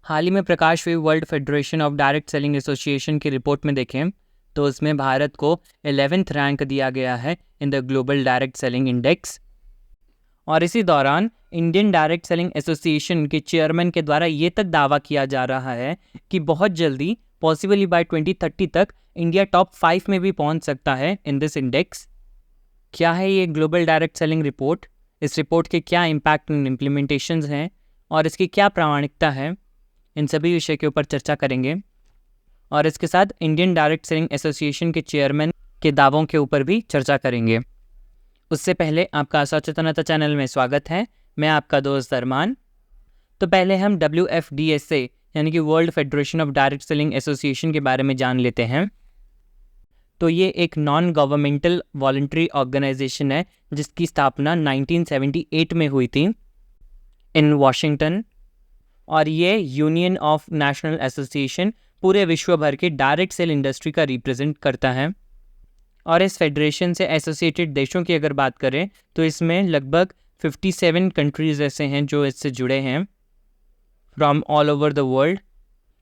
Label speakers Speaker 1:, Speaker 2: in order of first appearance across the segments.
Speaker 1: हाल ही में प्रकाश हुई world federation of direct selling association की रिपोर्ट में देखें तो उसमें भारत को 11th रैंक दिया गया है in the global direct selling index. और इसी दौरान इंडियन डायरेक्ट सेलिंग एसोसिएशन के चेयरमैन के द्वारा ये तक दावा किया जा रहा है कि बहुत जल्दी पॉसिबली बाय 2030 तक इंडिया टॉप 5 में भी पहुंच सकता है इन दिस इंडेक्स। क्या है ये ग्लोबल डायरेक्ट सेलिंग रिपोर्ट, इस रिपोर्ट के क्या इम्पैक्ट एंड इम्प्लीमेंटेशंस हैं और इसकी क्या प्रामाणिकता है, इन सभी विषय के ऊपर चर्चा करेंगे। और इसके साथ इंडियन डायरेक्ट सेलिंग एसोसिएशन के चेयरमैन के दावों के ऊपर भी चर्चा करेंगे। उससे पहले आपका सचेतनता चैनल में स्वागत है। मैं आपका दोस्त अरमान। तो पहले हम WFDSA यानी कि world federation of direct selling association के बारे में जान लेते हैं। तो ये एक नॉन गवर्नमेंटल वॉलंटरी ऑर्गेनाइजेशन है जिसकी स्थापना 1978 में हुई थी इन वॉशिंगटन। और ये यूनियन ऑफ नेशनल एसोसिएशन पूरे विश्व भर के डायरेक्ट सेल इंडस्ट्री का रिप्रेजेंट करता है। और इस फेडरेशन से एसोसिएटेड देशों की अगर बात करें तो इसमें लगभग 57 कंट्रीज़ ऐसे हैं जो इससे जुड़े हैं from all over the world.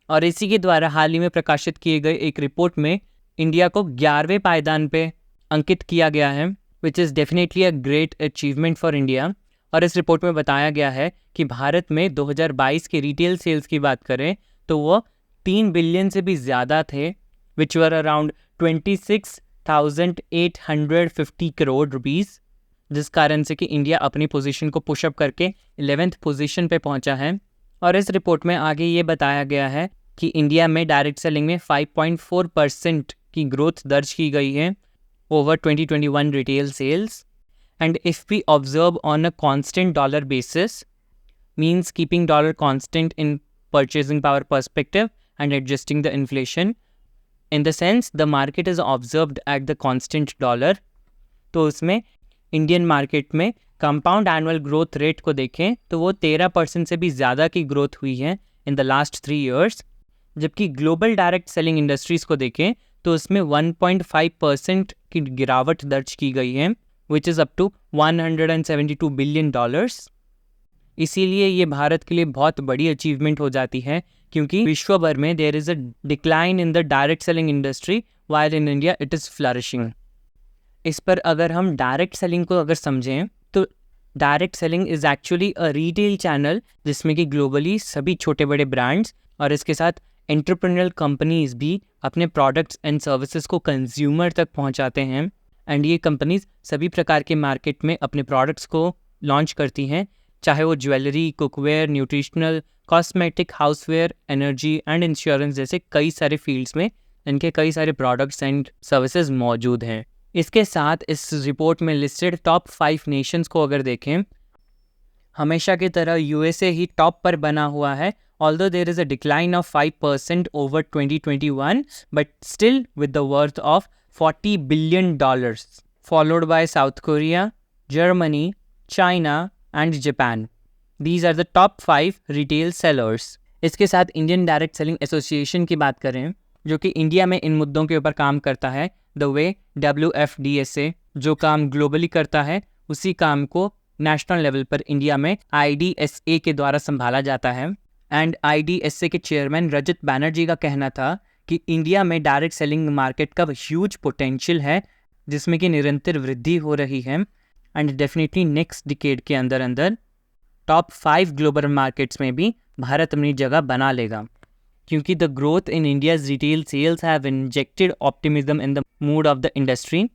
Speaker 1: और इसी के द्वारा हाल ही में प्रकाशित किए गए एक रिपोर्ट में इंडिया को 11वें पायदान पे अंकित किया गया है, which is definitely a great achievement for India. और इस रिपोर्ट में बताया गया है कि भारत में 2022 के रिटेल सेल्स की बात करें तो वो 3 बिलियन से भी ज़्यादा थे, विच वर अराउंड 26,850 करोड़ रुपीज़, जिस कारण से कि इंडिया अपनी पोजीशन को पुशअप करके 11th पोजीशन पे पहुंचा है। और इस रिपोर्ट में आगे ये बताया गया है कि इंडिया में डायरेक्ट सेलिंग में 5.4% की ग्रोथ दर्ज की गई है over 2021 retail sales. And if we observe on a constant dollar basis, means keeping dollar constant in purchasing power perspective and adjusting the inflation, in the sense the market is observed at the constant dollar, तो उसमें Indian market में compound annual growth rate को देखें तो वो 13% से भी ज़्यादा की ग्रोथ हुई है इन द लास्ट 3 years। जबकि ग्लोबल डायरेक्ट सेलिंग इंडस्ट्रीज़ को देखें तो उसमें 1.5% की गिरावट दर्ज की गई है, which is up to $172 billion। इसीलिए ये भारत के लिए बहुत बड़ी अचीवमेंट हो जाती है क्योंकि विश्व भर में there is a decline in the direct selling industry while in India it is flourishing. इस पर अगर हम डायरेक्ट सेलिंग को अगर समझें तो direct selling is actually a retail channel जिसमें कि ग्लोबली सभी छोटे बड़े ब्रांड्स और इसके साथ एंटरप्रेन्योरल कंपनीज भी अपने प्रोडक्ट्स एंड सर्विसेज को कंज्यूमर तक पहुंचाते हैं। एंड ये कंपनीज सभी प्रकार के मार्केट में अपने प्रोडक्ट्स को लॉन्च करती हैं, चाहे वो jewellery, cookware, nutritional, cosmetic, houseware, energy and insurance जैसे कई सारे फील्ड्स में इनके कई सारे प्रोडक्ट्स एंड सर्विसेज मौजूद हैं। इसके साथ इस रिपोर्ट में लिस्टेड टॉप 5 नेशंस को अगर देखें, हमेशा की तरह USA ही टॉप पर बना हुआ है, although there is a decline of 5% over 2021, but still with the worth of $40 billion, followed by South Korea, Germany, China and Japan. These are the top 5 retail sellers. इसके साथ इंडियन डायरेक्ट सेलिंग एसोसिएशन की बात करें जो कि India में इन मुद्दों के ऊपर काम करता है, द वे WFDSA जो काम ग्लोबली करता है उसी काम को नेशनल लेवल पर इंडिया में IDSA के द्वारा संभाला जाता है। एंड IDSA के चेयरमैन रजत बैनर्जी का कहना था कि इंडिया में डायरेक्ट सेलिंग मार्केट का ह्यूज पोटेंशियल है जिसमें कि निरंतर वृद्धि हो रही है एंड डेफिनेटली नेक्स्ट डिकेड के अंदर अंदर टॉप 5 ग्लोबल मार्केट्स में भी भारत अपनी जगह बना लेगा, क्योंकि the growth in India's retail cells have injected optimism in the mood off the industry.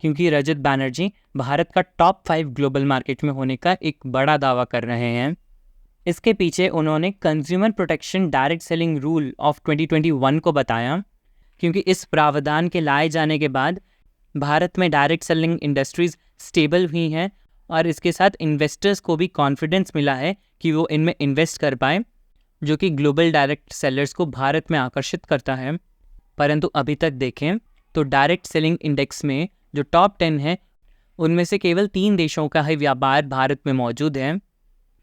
Speaker 1: क्योंकि रजत बैनर्जी भारत का टॉप 5 ग्लोबल मार्केट में होने का एक बड़ा दावा कर रहे हैं। इसके पीछे उन्होंने consumer protection direct selling rule of 2021 को बताया, क्योंकि इस प्रावधान के लाए जाने के बाद भारत में डायरेक्ट सेलिंग इंडस्ट्रीज स्टेबल हुई हैं और इसके साथ इन्वेस्टर्स को भी कॉन्फिडेंस मिला है कि वो इनमें इन्वेस्ट कर पाए, जो कि ग्लोबल डायरेक्ट सेलर्स को भारत में आकर्षित करता है। परंतु अभी तक देखें तो डायरेक्ट सेलिंग इंडेक्स में जो टॉप 10 है उनमें से केवल 3 देशों का ही व्यापार भारत में मौजूद है,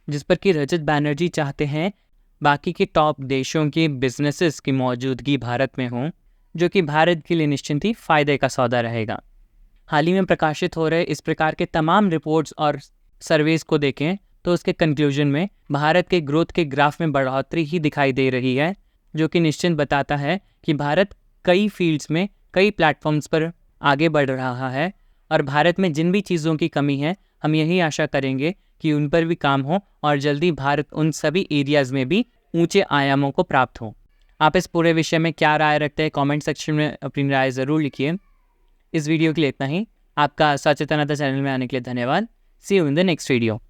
Speaker 1: जिस पर कि रजत बैनर्जी चाहते हैं बाकी के टॉप देशों के बिजनेसेस की मौजूदगी भारत में हो, जो कि भारत के लिए निश्चिंत ही फ़ायदे का सौदा रहेगा। हाल ही में प्रकाशित हो रहे इस प्रकार के तमाम रिपोर्ट्स और सर्वेस को देखें तो उसके कंक्लूजन में भारत के ग्रोथ के ग्राफ में बढ़ोतरी ही दिखाई दे रही है, जो कि निश्चित बताता है कि भारत कई फील्ड्स में कई प्लेटफॉर्म्स पर आगे बढ़ रहा है। और भारत में जिन भी चीज़ों की कमी है, हम यही आशा करेंगे कि उन पर भी काम हो और जल्दी भारत उन सभी एरियाज़ में भी ऊंचे आयामों को प्राप्त हो। आप इस पूरे विषय में क्या राय रखते हैं, कमेंट सेक्शन में अपनी राय ज़रूर लिखिए। इस वीडियो के लिए इतना ही। आपका सचेतनता चैनल में आने के लिए धन्यवाद। See you in the next video.